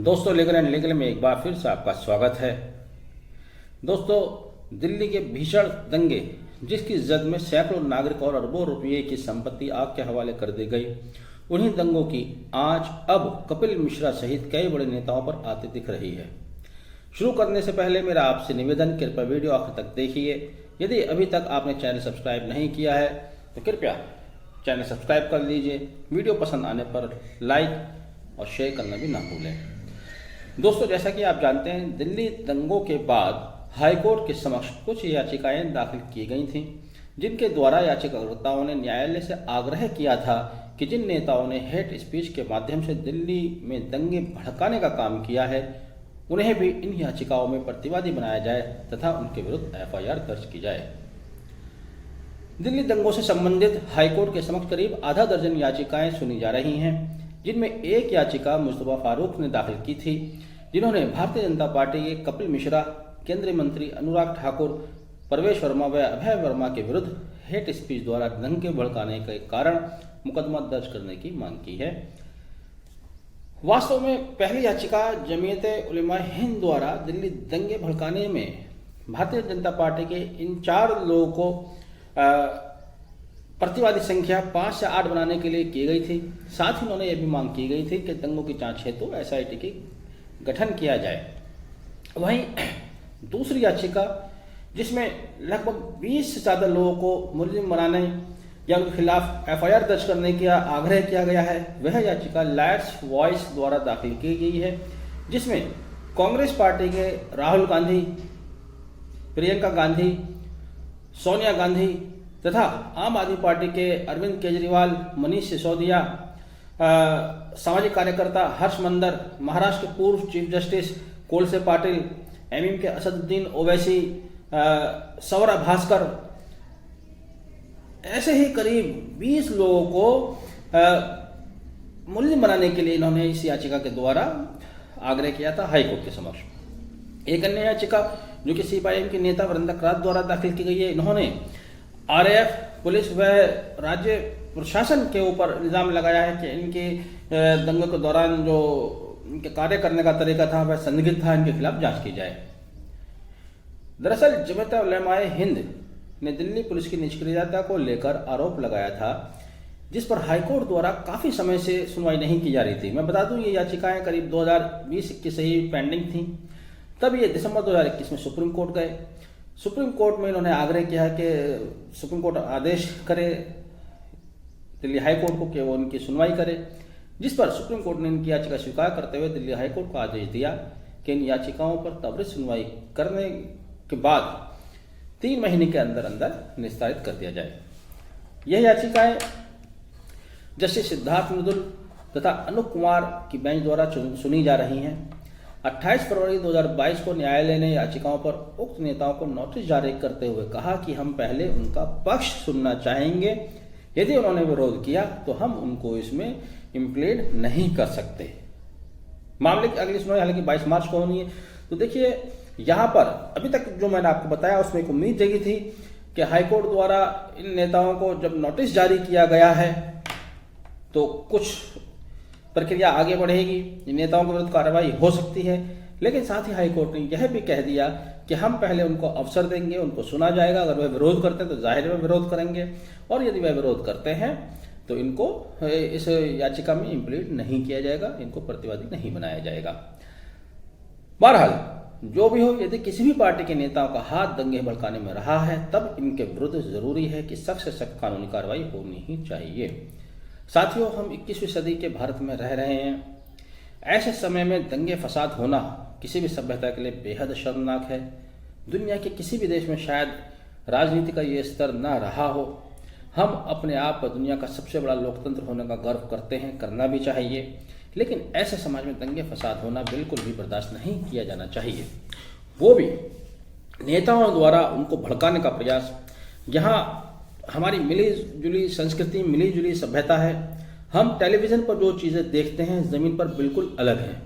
दोस्तों, legal and legal में एक बार फिर से आपका स्वागत है। दोस्तों, दिल्ली के भीषण दंगे जिसकी जद में सैकड़ों नागरिक और अरबों रुपये की संपत्ति आग के हवाले कर दी गई, उन्हीं दंगों की आंच अब कपिल मिश्रा सहित कई बड़े नेताओं पर आती दिख रही है। शुरू करने से पहले मेरा आपसे निवेदन, कृपया वीडियो आखिर तक देखिए। यदि अभी तक आपने चैनल सब्सक्राइब नहीं किया है तो कृपया चैनल सब्सक्राइब कर लीजिए। वीडियो पसंद आने पर लाइक और शेयर करना भी ना भूलें। दोस्तों, जैसा कि आप जानते हैं, दिल्ली दंगों के बाद हाईकोर्ट के समक्ष कुछ याचिकाएं दाखिल की गई थीं, जिनके द्वारा याचिकाकर्ताओं ने न्यायालय से आग्रह किया था कि जिन नेताओं ने हेट स्पीच के माध्यम से दिल्ली में दंगे भड़काने का काम किया है, उन्हें भी इन याचिकाओं में प्रतिवादी बनाया जाए तथा उनके विरुद्ध FIR दर्ज की जाए। दिल्ली दंगों से संबंधित हाईकोर्ट के समक्ष करीब आधा दर्जन याचिकाएं सुनी जा रही हैं, जिनमें एक याचिका मुस्तफा फारूक ने दाखिल की थी, जिन्होंने भारतीय जनता पार्टी के कपिल मिश्रा, केंद्रीय मंत्री अनुराग ठाकुर, परवेश वर्मा व अभय वर्मा के विरुद्ध हेट स्पीच द्वारा दंगे भड़काने के कारण मुकदमा दर्ज करने की मांग की है। वास्तव में पहली याचिका जमीयत उलेमा हिंद द्वारा दिल्ली दंगे भड़काने में भारतीय जनता पार्टी के इन 4 लोगों को प्रतिवादी संख्या 5 से 8 बनाने के लिए की गई थी। साथ ही उन्होंने यह भी मांग की गई थी कि दंगों की जांच हेतु SIT की गठन किया जाए। वहीं दूसरी याचिका, जिसमें लगभग 20 से ज़्यादा लोगों को मुलजिम बनाने या उनके खिलाफ FIR दर्ज करने का आग्रह किया गया है, वह याचिका लाइट्स वॉइस द्वारा दाखिल की गई है, जिसमें कांग्रेस पार्टी के राहुल गांधी, प्रियंका गांधी, सोनिया गांधी तथा आम आदमी पार्टी के अरविंद केजरीवाल, मनीष सिसोदिया, सामाजिक कार्यकर्ता हर्ष मंदर, महाराष्ट्र के पूर्व chief justice Kolse Patil, MM के असदुद्दीन ओवैसी, सौरभ भास्कर, ऐसे ही करीब 20 लोगों को मुलजिम बनाने के लिए इन्होंने इस याचिका के द्वारा आग्रह किया था हाईकोर्ट के समक्ष। एक अन्य याचिका जो कि CPIM के नेता वरिंदर करात द्वारा दाखिल की गई है, इन्होंने RAF, पुलिस व राज्य प्रशासन के ऊपर इल्ज़ाम लगाया है कि इनके दंगों के दौरान जो इनके कार्य करने का तरीका था वह संदिग्ध था, इनके खिलाफ जांच की जाए। दरअसल जमीयत उलेमा हिंद ने दिल्ली पुलिस की निष्क्रियता को लेकर आरोप लगाया था, जिस पर हाईकोर्ट द्वारा काफ़ी समय से सुनवाई नहीं की जा रही थी। मैं बता दूं, ये याचिकाएं करीब 2020-21 से ही पेंडिंग थी। तब ये दिसंबर 2021 में सुप्रीम कोर्ट गए। सुप्रीम कोर्ट में इन्होंने आग्रह किया कि सुप्रीम कोर्ट आदेश करे दिल्ली हाई कोर्ट को कि वो उनकी सुनवाई करे, जिस पर सुप्रीम कोर्ट ने इनकी याचिका स्वीकार करते हुए दिल्ली हाई कोर्ट को आदेश दिया कि इन याचिकाओं पर त्वरित सुनवाई करने के बाद 3 महीने के अंदर अंदर निस्तारित कर दिया जाए। यह याचिकाएं जस्टिस सिद्धार्थ मृदुल तथा अनूप कुमार की बेंच द्वारा सुनी जा रही हैं। 28 फरवरी 2022 को न्यायालय ने याचिकाओं पर उक्त नेताओं को नोटिस जारी करते हुए कहा कि हम पहले उनका पक्ष सुनना चाहेंगे। यदि उन्होंने विरोध किया तो हम उनको इसमें इम्प्लीड नहीं कर सकते। मामले की अगली सुनवाई हालांकि 22 मार्च को होनी है। तो देखिए, यहाँ पर अभी तक जो मैंने आपको बताया उसमें एक उम्मीद जगी थी कि हाईकोर्ट द्वारा इन नेताओं को जब नोटिस जारी किया गया है तो कुछ प्रक्रिया आगे बढ़ेगी, इन नेताओं के विरुद्ध कार्रवाई हो सकती है। लेकिन साथ ही हाईकोर्ट ने यह भी कह दिया कि हम पहले उनको अवसर देंगे, उनको सुना जाएगा। अगर वह विरोध करते हैं तो जाहिर में विरोध करेंगे, और यदि वह विरोध करते हैं तो इनको इस याचिका में इम्प्लीड नहीं किया जाएगा, इनको प्रतिवादी नहीं बनाया जाएगा। बहरहाल जो भी हो, यदि किसी भी पार्टी के नेताओं का हाथ दंगे भड़काने में रहा है, तब इनके विरुद्ध जरूरी है कि सख्त से सख्त कानूनी कार्रवाई होनी ही चाहिए। साथियों, हम 21वीं सदी के भारत में रह रहे हैं। ऐसे समय में दंगे फसाद होना किसी भी सभ्यता के लिए बेहद शर्मनाक है। दुनिया के किसी भी देश में शायद राजनीति का ये स्तर ना रहा हो। हम अपने आप पर दुनिया का सबसे बड़ा लोकतंत्र होने का गर्व करते हैं, करना भी चाहिए। लेकिन ऐसे समाज में दंगे फसाद होना बिल्कुल भी बर्दाश्त नहीं किया जाना चाहिए, वो भी नेताओं द्वारा उनको भड़काने का प्रयास। यहाँ हमारी मिली जुली संस्कृति, मिली जुली सभ्यता है। हम टेलीविज़न पर जो चीज़ें देखते हैं ज़मीन पर बिल्कुल अलग है।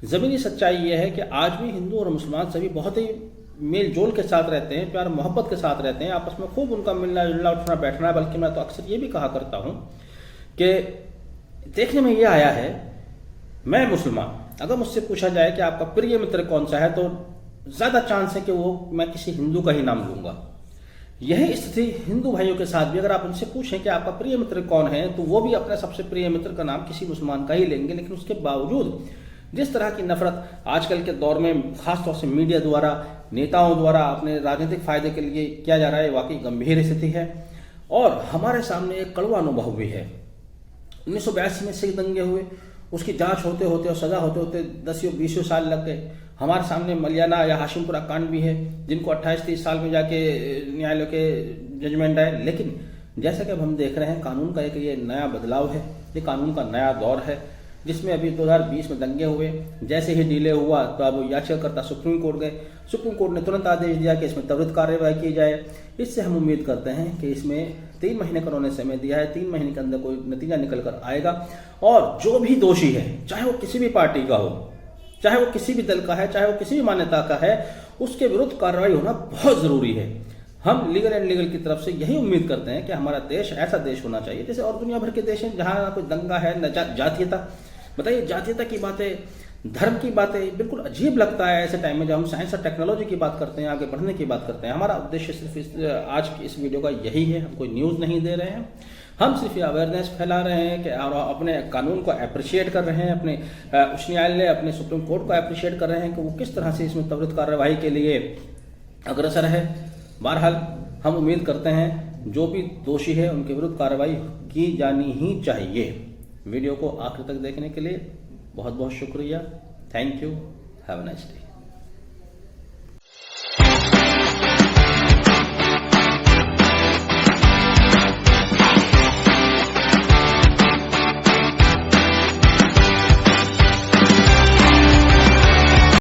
ज़मीनी सच्चाई ये है कि आज भी हिंदू और मुसलमान सभी बहुत ही मेल जोल के साथ रहते हैं, प्यार मोहब्बत के साथ रहते हैं, आपस में खूब उनका मिलना जुलना, उठना बैठना। बल्कि मैं तो अक्सर ये भी कहा करता हूँ कि देखने में ये आया है, मैं मुसलमान अगर मुझसे पूछा जाए कि आपका प्रिय मित्र कौन सा है, तो ज़्यादा चांस है कि वो मैं किसी हिंदू का ही नाम लूँगा। यही स्थिति हिंदू भाइयों के साथ भी, अगर आप उनसे पूछें कि आपका प्रिय मित्र कौन है, तो वो भी अपने सबसे प्रिय मित्र का नाम किसी मुसलमान का ही लेंगे। लेकिन उसके बावजूद जिस तरह की नफरत आजकल के दौर में खासतौर से मीडिया द्वारा, नेताओं द्वारा अपने राजनीतिक फायदे के लिए किया जा रहा है, वाकई गंभीर स्थिति है। और हमारे सामने एक कड़वा अनुभव भी है। 1982 में सिख दंगे हुए, उसकी जांच होते होते और सजा होते होते 10-20 साल लग गए। हमारे सामने मलियाना या हाशिमपुरा कांड भी है, जिनको 28-30 साल में जाके न्यायालय के जजमेंट आए। लेकिन जैसा कि अब हम देख रहे हैं, कानून का एक ये नया बदलाव है, ये कानून का नया दौर है, जिसमें अभी 2020 में दंगे हुए, जैसे ही डिले हुआ तो अब याचिकाकर्ता सुप्रीम कोर्ट गए। सुप्रीम कोर्ट ने तुरंत आदेश दिया कि इसमें त्वरित कार्यवाही की जाए। इससे हम उम्मीद करते हैं कि इसमें 3 महीने का उन्होंने समय दिया है, 3 महीने के अंदर कोई नतीजा निकल कर आएगा। और जो भी दोषी है, चाहे वो किसी भी पार्टी का हो, चाहे वो किसी भी दल का है, चाहे वो किसी भी मान्यता का है, उसके विरुद्ध कार्रवाई होना बहुत जरूरी है। हम लीगल एंड लीगल की तरफ से यही उम्मीद करते हैं कि हमारा देश ऐसा देश होना चाहिए जैसे और दुनिया भर के देश हैं, जहाँ ना कोई दंगा है न जातीयता। बताइए, जातीयता की बातें, धर्म की बातें बिल्कुल अजीब लगता है ऐसे टाइम में जब हम साइंस और टेक्नोलॉजी की बात करते हैं, आगे बढ़ने की बात करते हैं। हमारा उद्देश्य सिर्फ आज की इस वीडियो का यही है, हम कोई न्यूज़ नहीं दे रहे हैं, हम सिर्फ ये अवेयरनेस फैला रहे हैं कि और अपने कानून को अप्रिशिएट कर रहे हैं, अपने उच्च न्यायालय, अपने सुप्रीम कोर्ट को अप्रिशिएट कर रहे हैं कि वो किस तरह से इसमें त्वरित कार्यवाही के लिए अग्रसर है। बहरहाल हम उम्मीद करते हैं जो भी दोषी है उनके विरुद्ध कार्रवाई की जानी ही चाहिए। वीडियो को आखिर तक देखने के लिए बहुत बहुत शुक्रिया। Thank you. Have a nice day.